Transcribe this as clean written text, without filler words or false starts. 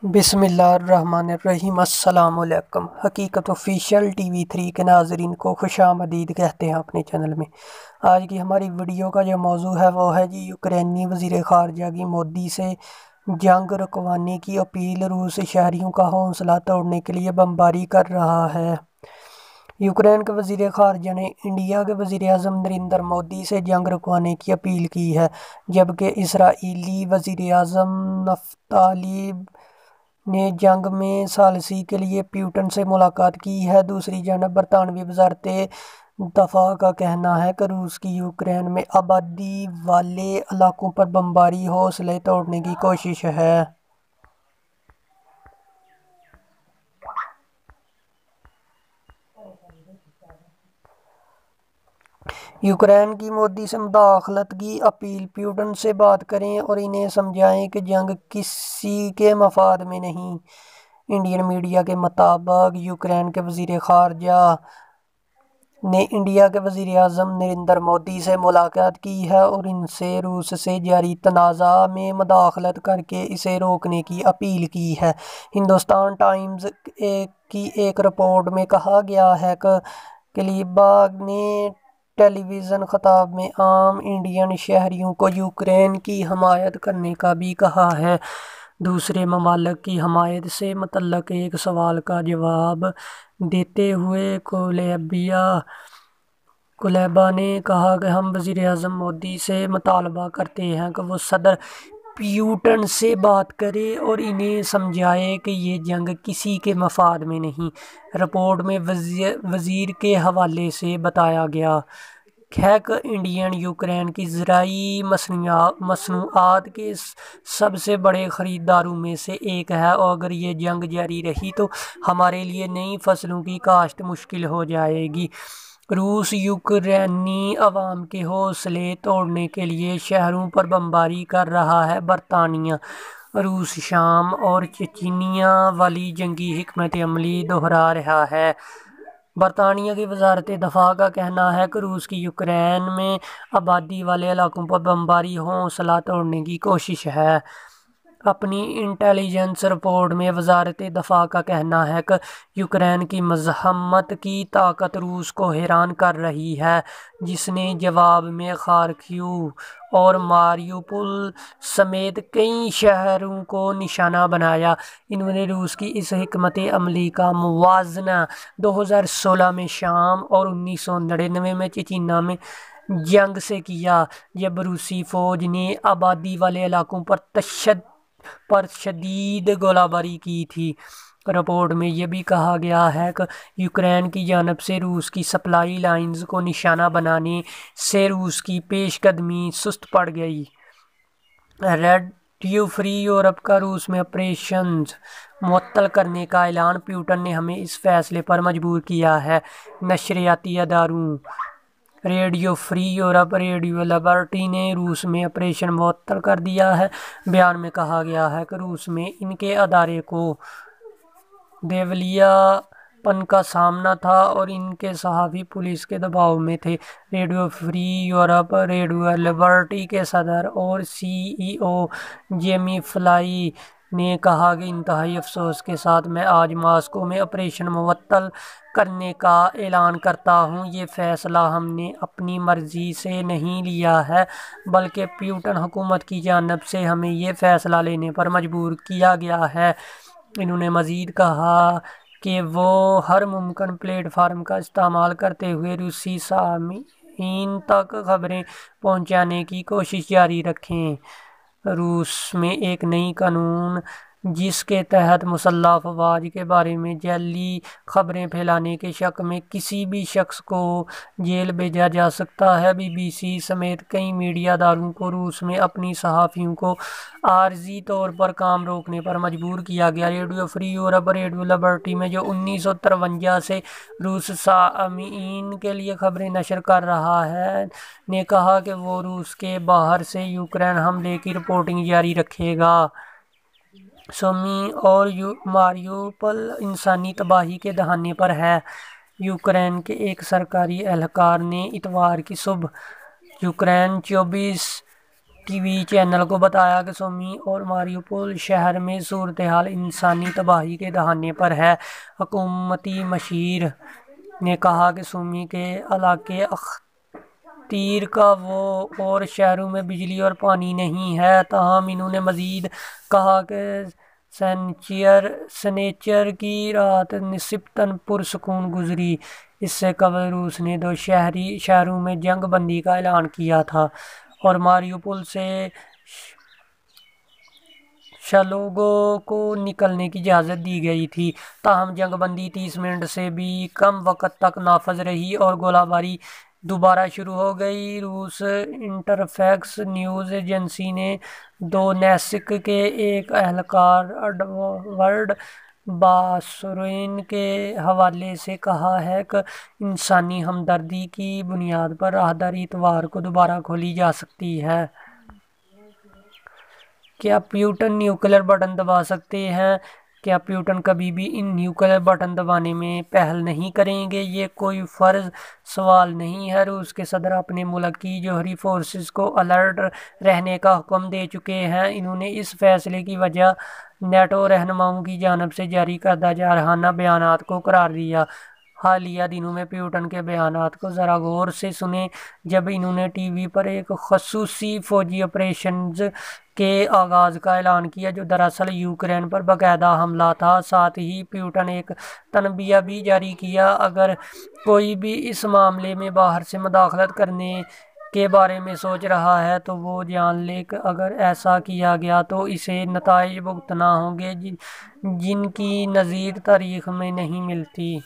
बिस्मिल्लाहिर्रहमानिर्रहीम। अस्सलाम वालेकुम। हकीकत ऑफिशियल टीवी 3 के नाजरीन को खुशामदीद कहते हैं अपने चैनल में। आज की हमारी वीडियो का जो मौजू है वो है जी यूक्रेनी वज़ीर ख़ारजा की मोदी से जंग रुकवाने की अपील। रूस शहरियों का हौसला तोड़ने के लिए बमबारी कर रहा है। यूक्रेन के वज़ीर ख़ारजा ने इंडिया के वज़ीर आज़म नरेंद्र मोदी से जंग रुकवाने की अपील की है, जबकि इसराइली वज़ीर आज़म नफ्ताली ने जंग में सालसी के लिए प्यूटन से मुलाकात की है। दूसरी जानब बरतानवी वज़ारत दफ़ा का कहना है कि रूस की यूक्रेन में आबादी वाले इलाकों पर बमबारी हौसले तोड़ने की कोशिश है। यूक्रेन की मोदी से मुदाखलत की अपील। प्यूटन से बात करें और इन्हें समझाएं कि जंग किसी के मफाद में नहीं। इंडियन मीडिया के मुताबिक यूक्रेन के वज़ीर ख़ारजा ने इंडिया के वज़ीर आज़म नरेंद्र मोदी से मुलाकात की है और इनसे रूस से जारी तनाज़ा में मुदाखलत करके इसे रोकने की अपील की है। हिंदुस्तान टाइम्स की एक रिपोर्ट में कहा गया है कि क्लिबाग ने टेलीविज़न खिताब में आम इंडियन शहरियों को यूक्रेन की हमायत करने का भी कहा है। दूसरे ममालिक की हमायत से मुतल्लक़ एक सवाल का जवाब देते हुए कुलेबा ने कहा कि हम वज़ीर आज़म मोदी से मुतालबा करते हैं कि वो सदर प्यूटन से बात करे और इन्हें समझाए कि ये जंग किसी के मफाद में नहीं। रिपोर्ट में वज़ीर के हवाले से बताया गया है कि इंडियन यूक्रेन की ज़राई मसनूआत के सबसे बड़े ख़रीदारों में से एक है और अगर ये जंग जारी रही तो हमारे लिए नई फसलों की काश्त मुश्किल हो जाएगी। रूस यूक्रेनी अवाम के हौसले तोड़ने के लिए शहरों पर बमबारी कर रहा है। बरतानिया रूस शाम और चेचिनिया वाली जंगी हिकमत अमली दोहरा रहा है। बरतानिया की वज़ारत दफ़ा का कहना है कि रूस की यूक्रेन में आबादी वाले इलाकों पर बमबारी हौसला तोड़ने की कोशिश है। अपनी इंटेलिजेंस रिपोर्ट में वज़ारत दफ़ा का कहना है कि यूक्रेन की मज़हमत की ताकत रूस को हैरान कर रही है, जिसने जवाब में खार्किव और मारियुपोल समेत कई शहरों को निशाना बनाया। इन्होंने रूस की इस हिकमत अमली का मुवाजना 2016 में शाम और 1999 में चेचिना में जंग से किया, जब रूसी फ़ौज ने आबादी वाले इलाकों पर शदीद गोलाबारी की थी। रिपोर्ट में यह भी कहा गया है कि यूक्रेन की जानब से रूस की सप्लाई लाइंस को निशाना बनाने से रूस की पेशकदमी सुस्त पड़ गई। रेडियो फ्री यूरोप का रूस में ऑपरेशंस मुअत्तल करने का ऐलान। प्यूटन ने हमें इस फैसले पर मजबूर किया है। नशरियाती अदारों radio free Europe, radio liberty ने रूस में ऑपरेशन मुअत्तल कर दिया है। बयान में कहा गया है कि रूस में इनके अदारे को देवलियापन का सामना था और इनके सहाफ़ी पुलिस के दबाव में थे। Radio free Europe, radio liberty के सदर और CEO जेमी फ्लाई ने कहा कि इंतहाई अफसोस के साथ मैं आज मॉस्को में ऑपरेशन मुअत्तल करने का ऐलान करता हूँ। ये फ़ैसला हमने अपनी मर्ज़ी से नहीं लिया है, बल्कि प्यूटन हुकूमत की जानब से हमें ये फ़ैसला लेने पर मजबूर किया गया है। इन्होंने मज़ीद कहा कि वो हर मुमकिन प्लेटफार्म का इस्तेमाल करते हुए रूसी सामीन तक खबरें पहुँचाने की कोशिश जारी रखें। रूस में एक नई कानून जिसके तहत मुसल्लह अफवाज के बारे में जाली खबरें फैलाने के शक में किसी भी शख्स को जेल भेजा जा सकता है। BBC समेत कई मीडिया अदारों को रूस में अपनी सहाफ़ियों को आर्जी तौर पर काम रोकने पर मजबूर किया गया। Radio free Europe, radio liberty में जो 1953 से रूस सामीन के लिए खबरें नशर कर रहा है, ने कहा कि वो रूस के बाहर से यूक्रेन हमले की रिपोर्टिंग जारी रखेगा। सोमी और मारियुपोल इंसानी तबाही के दहाने पर है। यूक्रेन के एक सरकारी एहलकार ने इतवार की सुबह यूक्रेन 24 ٹی وی چینل کو بتایا کہ سومی اور ماریوپول شہر میں صورتحال انسانی تباہی کے دہانے پر ہے۔ حکومتی مشیر نے کہا کہ سومی کے علاقے اختیر کا وہ اور شہروں میں بجلی اور پانی نہیں ہے۔ تاہم انہوں نے مزید کہا کہ سنیچر کی رات نسبتاً پرسکون گزری۔ اس سے قبل روس نے 2 شہروں میں جنگ بندی کا اعلان کیا تھا اور ماریوپول سے شلوگو کو نکلنے کی اجازت دی گئی تھی۔ تاہم جنگ بندی 30 منٹ سے بھی کم وقت تک نافذ رہی اور گولہ باری دوبارہ شروع ہو گئی۔ روس انٹرفیکس نیوز ایجنسی نے دونیتسک کے ایک اہلکار ایڈورڈ باسورین کے حوالے سے کہا ہے کہ انسانی ہمدردی کی بنیاد پر راہداری اتوار کو دوبارہ کھولی جا سکتی ہے۔ کیا پیوٹن نیوکلیئر بٹن دبا سکتے ہیں؟ کیا پیوٹن کبھی بھی ان نیوکلیئر بٹن دبانے میں پہل نہیں کریں گے؟ یہ کوئی فرض سوال نہیں ہے۔ روس کے صدر اپنے ملک کی جوہری فورسز کو الرٹ رہنے کا حکم دے چکے ہیں۔ انہوں نے اس فیصلے کی وجہ نیٹو رہنماؤں کی جانب سے جاری کردہ جارحانہ بیانات کو قرار دیا۔ حالیہ دنوں میں پیوٹن کے بیانات کو ذرا غور سے سنیں۔ جب انہوں نے ٹی وی پر ایک خصوصی فوجی آپریشنز کے آغاز کا اعلان کیا جو دراصل یوکرین پر باقاعدہ حملہ تھا، ساتھ ہی پیوٹن ایک تنبیہ بھی جاری کیا: اگر کوئی بھی اس معاملے میں باہر سے مداخلت کرنے کے بارے میں سوچ رہا ہے تو وہ جان لے کہ اگر ایسا کیا گیا تو اسے نتائج بھگتنا ہوں گے جن کی نظیر تاریخ میں نہیں ملتی۔